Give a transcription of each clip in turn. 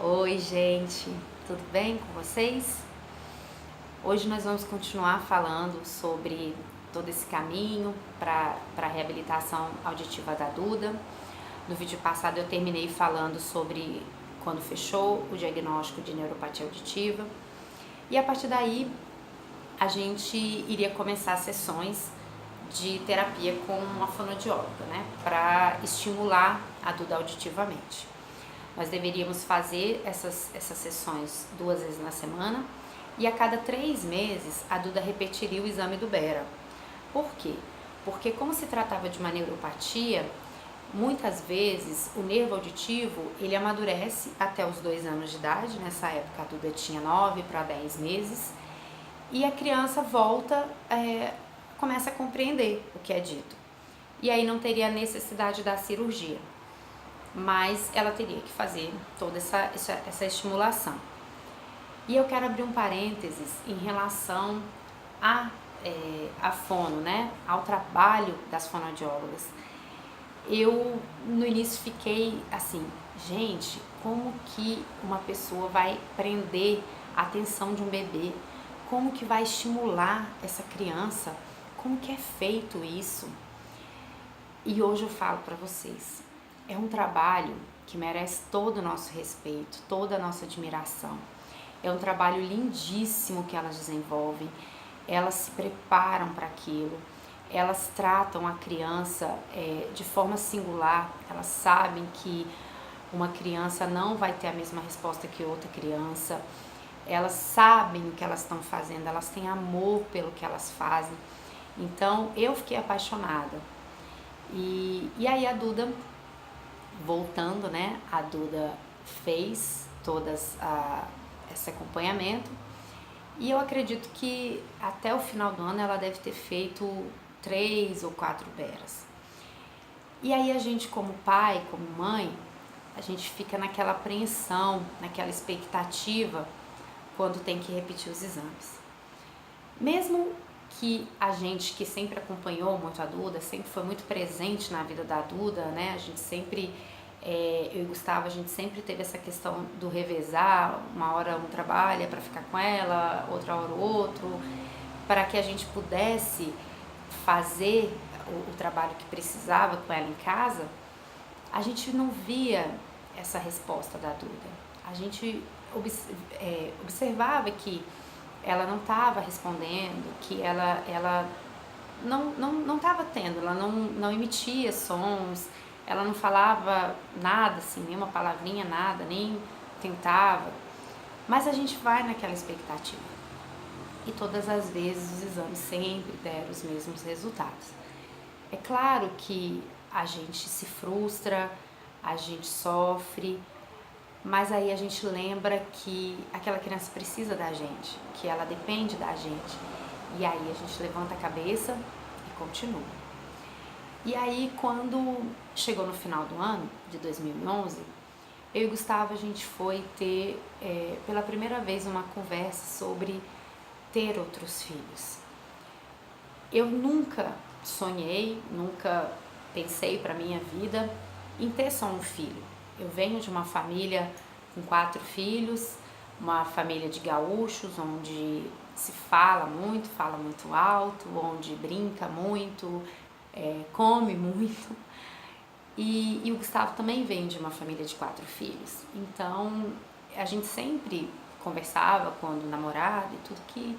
Oi, gente, tudo bem com vocês? Hoje nós vamos continuar falando sobre todo esse caminho para a reabilitação auditiva da Duda. No vídeo passado eu terminei falando sobre quando fechou o diagnóstico de neuropatia auditiva e a partir daí a gente iria começar sessões de terapia com uma fonoaudióloga, né, para estimular a Duda auditivamente. Nós deveríamos fazer essas sessões 2 vezes na semana e a cada 3 meses a Duda repetiria o exame do Bera. Por quê? Porque como se tratava de uma neuropatia, muitas vezes o nervo auditivo ele amadurece até os 2 anos de idade. Nessa época a Duda tinha 9 para 10 meses e a criança começa a compreender o que é dito. E aí não teria necessidade da cirurgia, mas ela teria que fazer toda essa estimulação. E eu quero abrir um parênteses em relação a fono, né, ao trabalho das fonoaudiólogas. Eu no início fiquei assim, gente, como que uma pessoa vai prender a atenção de um bebê? Como que vai estimular essa criança? Como que é feito isso? E hoje eu falo para vocês, é um trabalho que merece todo o nosso respeito, toda a nossa admiração. É um trabalho lindíssimo que elas desenvolvem, elas se preparam para aquilo, elas tratam a criança de forma singular, elas sabem que uma criança não vai ter a mesma resposta que outra criança, elas sabem o que elas estão fazendo, elas têm amor pelo que elas fazem. Então eu fiquei apaixonada. E aí a Duda, voltando, né, a Duda fez esse acompanhamento e eu acredito que até o final do ano ela deve ter feito 3 ou 4 beras. E aí a gente como pai, como mãe, a gente fica naquela apreensão, naquela expectativa quando tem que repetir os exames. Mesmo que a gente que sempre acompanhou muito a Duda, sempre foi muito presente na vida da Duda, né? A gente sempre, eu e Gustavo, a gente sempre teve essa questão do revezar, uma hora um trabalha para ficar com ela, outra hora o outro, para que a gente pudesse fazer o trabalho que precisava com ela em casa. A gente não via essa resposta da Duda. A gente observava que ela não estava respondendo, que ela não estava tendo, ela não emitia sons, ela não falava nada, assim, nenhuma palavrinha, nada, nem tentava. Mas a gente vai naquela expectativa. E todas as vezes os exames sempre deram os mesmos resultados. É claro que a gente se frustra, a gente sofre, mas aí a gente lembra que aquela criança precisa da gente, que ela depende da gente. E aí a gente levanta a cabeça e continua. E aí quando chegou no final do ano, de 2011, eu e o Gustavo, a gente foi ter pela primeira vez uma conversa sobre ter outros filhos. Eu nunca sonhei, nunca pensei para minha vida em ter só um filho. Eu venho de uma família com 4 filhos, uma família de gaúchos, onde se fala muito alto, onde brinca muito, come muito. E o Gustavo também vem de uma família de 4 filhos. Então, a gente sempre conversava quando namorado e tudo que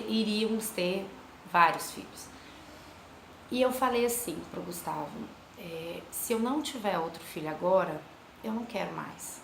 iríamos ter vários filhos. E eu falei assim pro Gustavo, se eu não tiver outro filho agora, eu não quero mais,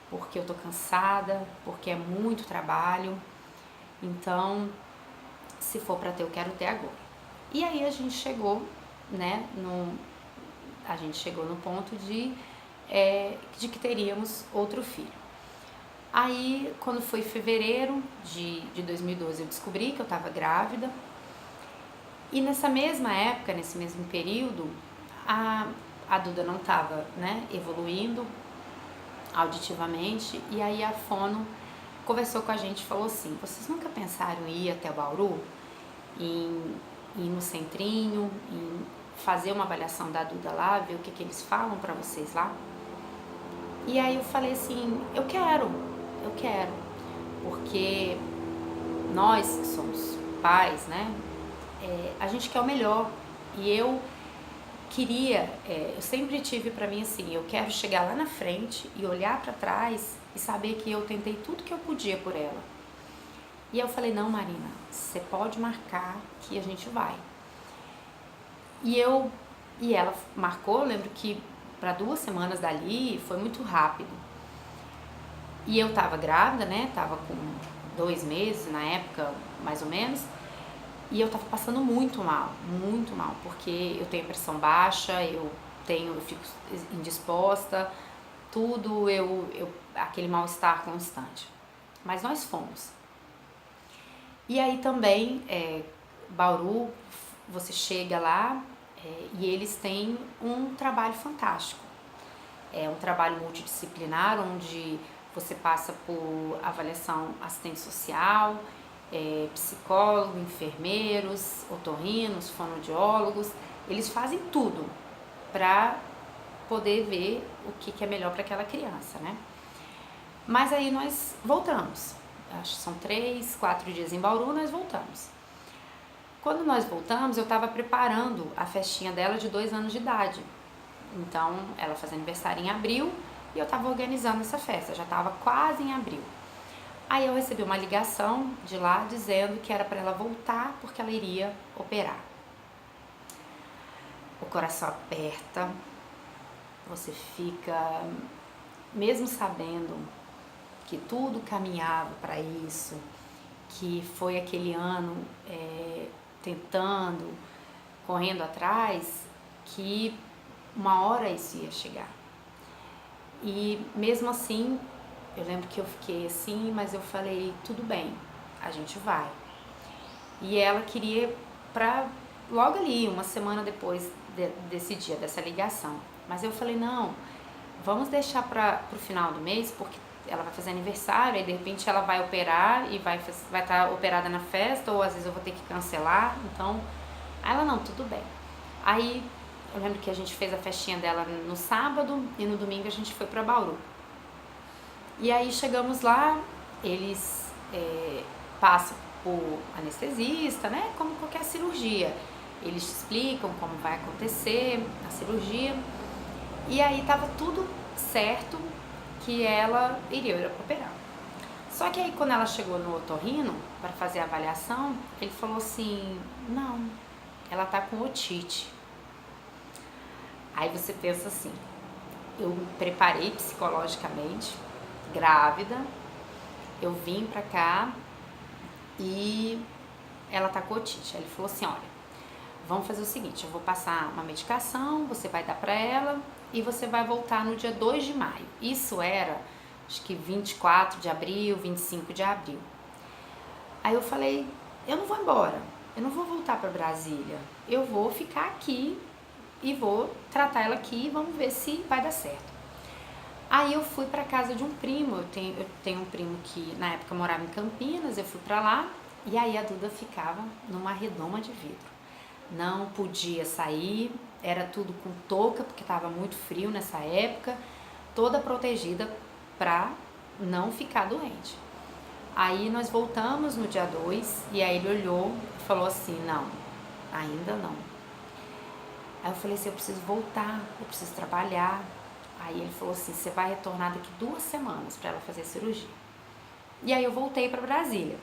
porque eu tô cansada, porque é muito trabalho, então se for para ter, eu quero ter agora. E aí a gente chegou, né, no ponto de que teríamos outro filho. Aí, quando foi fevereiro de 2012, eu descobri que eu estava grávida. E nessa mesma época, nesse mesmo período, a Duda não estava, né, evoluindo auditivamente. E aí a fono conversou com a gente e falou assim: vocês nunca pensaram em ir até Bauru? Em ir no centrinho, em fazer uma avaliação da Duda lá, ver o que eles falam para vocês lá? E aí eu falei assim, eu quero, porque nós que somos pais, né, a gente quer o melhor. E eu queria, eu sempre tive pra mim assim, eu quero chegar lá na frente e olhar pra trás e saber que eu tentei tudo que eu podia por ela. E eu falei, não, Marina, você pode marcar que a gente vai. E ela marcou, eu lembro que para 2 semanas dali foi muito rápido. E eu tava grávida, né? Tava com 2 meses na época, mais ou menos. E eu tava passando muito mal, porque eu tenho pressão baixa, eu fico indisposta, tudo, aquele mal-estar constante. Mas nós fomos. E aí também, Bauru, você chega lá e eles têm um trabalho fantástico. É um trabalho multidisciplinar, onde você passa por avaliação assistente social, psicólogo, enfermeiros, otorrinos, fonoaudiólogos. Eles fazem tudo para poder ver o que é melhor para aquela criança, né? Mas aí nós voltamos. Acho que são 3, 4 dias em Bauru, nós voltamos. Quando nós voltamos, eu estava preparando a festinha dela de 2 anos de idade. Então, ela faz aniversário em abril e eu estava organizando essa festa, já estava quase em abril. Aí eu recebi uma ligação de lá dizendo que era para ela voltar porque ela iria operar. O coração aperta, você fica, mesmo sabendo que tudo caminhava para isso, que foi aquele ano tentando, correndo atrás, que uma hora isso ia chegar. E mesmo assim, eu lembro que eu fiquei assim, mas eu falei, tudo bem, a gente vai. E ela queria pra logo ali, uma semana depois desse dia, dessa ligação. Mas eu falei, não, vamos deixar pro final do mês, porque ela vai fazer aniversário, e de repente ela vai operar e vai estar operada na festa, ou às vezes eu vou ter que cancelar, então... Aí ela, não, tudo bem. Aí eu lembro que a gente fez a festinha dela no sábado e no domingo a gente foi pra Bauru. E aí chegamos lá, eles passam por anestesista, né, como qualquer cirurgia. Eles te explicam como vai acontecer a cirurgia. E aí tava tudo certo que ela iria operar. Só que aí quando ela chegou no otorrino para fazer a avaliação, ele falou assim, não, ela tá com otite. Aí você pensa assim, eu me preparei psicologicamente, grávida, eu vim pra cá e ela tá com otite. Aí ele falou assim, olha, vamos fazer o seguinte, eu vou passar uma medicação, você vai dar pra ela e você vai voltar no dia 2 de maio. Isso era, acho que 24 de abril, 25 de abril. Aí eu falei, eu não vou embora, eu não vou voltar pra Brasília, eu vou ficar aqui e vou tratar ela aqui e vamos ver se vai dar certo. Aí eu fui pra casa de um primo, eu tenho um primo que na época morava em Campinas, eu fui pra lá e aí a Duda ficava numa redoma de vidro. Não podia sair, era tudo com touca, porque estava muito frio nessa época, toda protegida pra não ficar doente. Aí nós voltamos no dia 2 e aí ele olhou e falou assim, não, ainda não. Aí eu falei assim, eu preciso voltar, eu preciso trabalhar. Aí ele falou assim, você vai retornar daqui 2 semanas para ela fazer a cirurgia. E aí eu voltei para Brasília.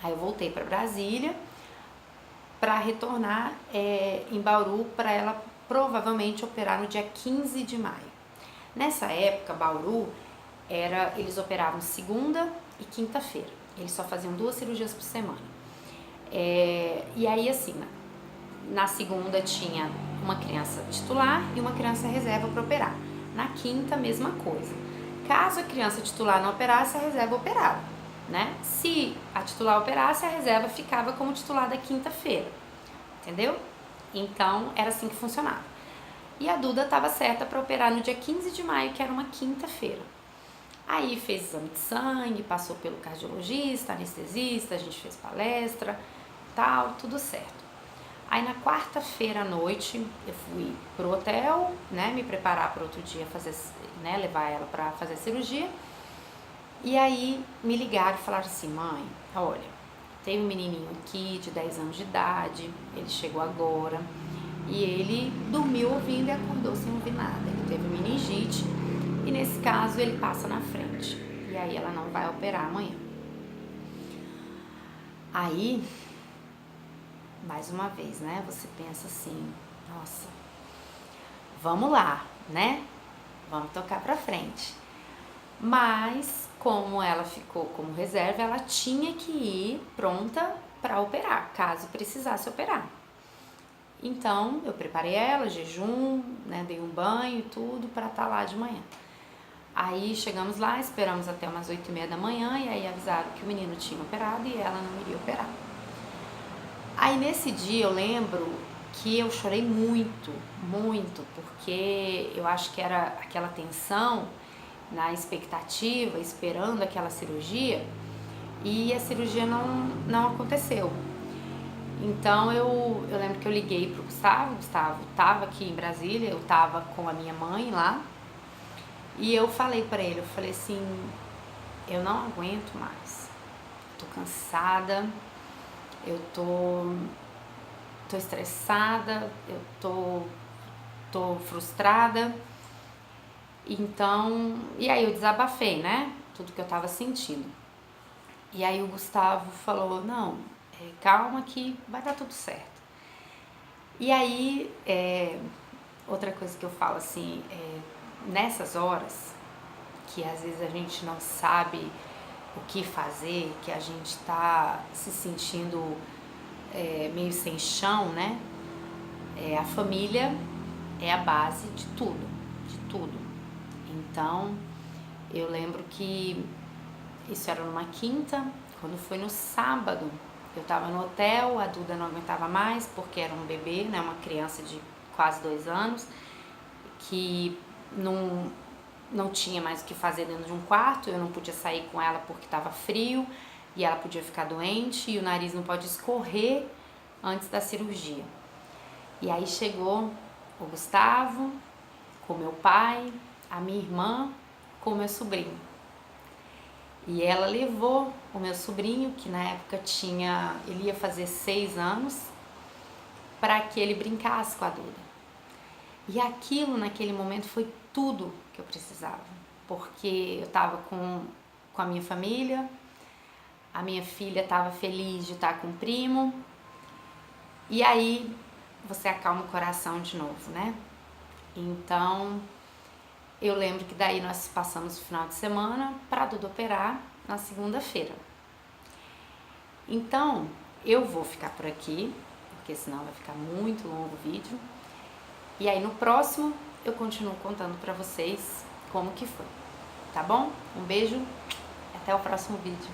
Aí eu voltei para Brasília para retornar em Bauru para ela provavelmente operar no dia 15 de maio. Nessa época, Bauru, eles operavam segunda e quinta-feira. Eles só faziam 2 cirurgias por semana. E aí assim, na segunda tinha uma criança titular e uma criança reserva para operar. Na quinta, mesma coisa. Caso a criança titular não operasse, a reserva operava, né? Se a titular operasse, a reserva ficava como titular da quinta-feira, entendeu? Então, era assim que funcionava. E a Duda estava certa para operar no dia 15 de maio, que era uma quinta-feira. Aí fez exame de sangue, passou pelo cardiologista, anestesista, a gente fez palestra, tal, tudo certo. Aí na quarta-feira à noite eu fui pro hotel, né, me preparar para outro dia fazer, né, levar ela para fazer a cirurgia. E aí me ligaram e falaram assim: mãe, olha, tem um menininho aqui de 10 anos de idade, ele chegou agora e ele dormiu ouvindo e acordou sem ouvir nada. Ele teve meningite e nesse caso ele passa na frente. E aí ela não vai operar amanhã. Aí, mais uma vez, né, você pensa assim: nossa, vamos lá, né? Vamos tocar pra frente. Mas, como ela ficou como reserva, ela tinha que ir pronta para operar, caso precisasse operar. Então, eu preparei ela, jejum, né, dei um banho e tudo para estar lá de manhã. Aí chegamos lá, esperamos até umas 8h30 da manhã e aí avisaram que o menino tinha operado e ela não iria operar. Aí nesse dia eu lembro que eu chorei muito, muito, porque eu acho que era aquela tensão, na expectativa, esperando aquela cirurgia, e a cirurgia não aconteceu. Então eu lembro que eu liguei pro Gustavo tava aqui em Brasília, eu tava com a minha mãe lá, e eu falei pra ele, eu falei assim: eu não aguento mais, tô cansada, eu tô estressada, eu tô frustrada. Então, e aí eu desabafei, né, tudo que eu tava sentindo. E aí o Gustavo falou: não, calma que vai dar tudo certo. E aí, outra coisa que eu falo assim, nessas horas que às vezes a gente não sabe o que fazer, que a gente tá se sentindo meio sem chão, né? A família é a base de tudo, de tudo. Então, eu lembro que isso era numa quinta, quando foi no sábado, eu tava no hotel, a Duda não aguentava mais, porque era um bebê, né, uma criança de quase 2 anos, que não tinha mais o que fazer dentro de um quarto, eu não podia sair com ela porque estava frio, e ela podia ficar doente, e o nariz não pode escorrer antes da cirurgia. E aí chegou o Gustavo, com meu pai, a minha irmã, com o meu sobrinho. E ela levou o meu sobrinho, que na época ele ia fazer 6 anos, para que ele brincasse com a Duda. E aquilo naquele momento foi tudo que eu precisava, porque eu estava com a minha família, a minha filha estava feliz de estar com o primo, e aí você acalma o coração de novo, né? Então, eu lembro que daí nós passamos o final de semana para Duda operar na segunda-feira. Então, eu vou ficar por aqui, porque senão vai ficar muito longo o vídeo. E aí no próximo eu continuo contando para vocês como que foi, tá bom? Um beijo, até o próximo vídeo.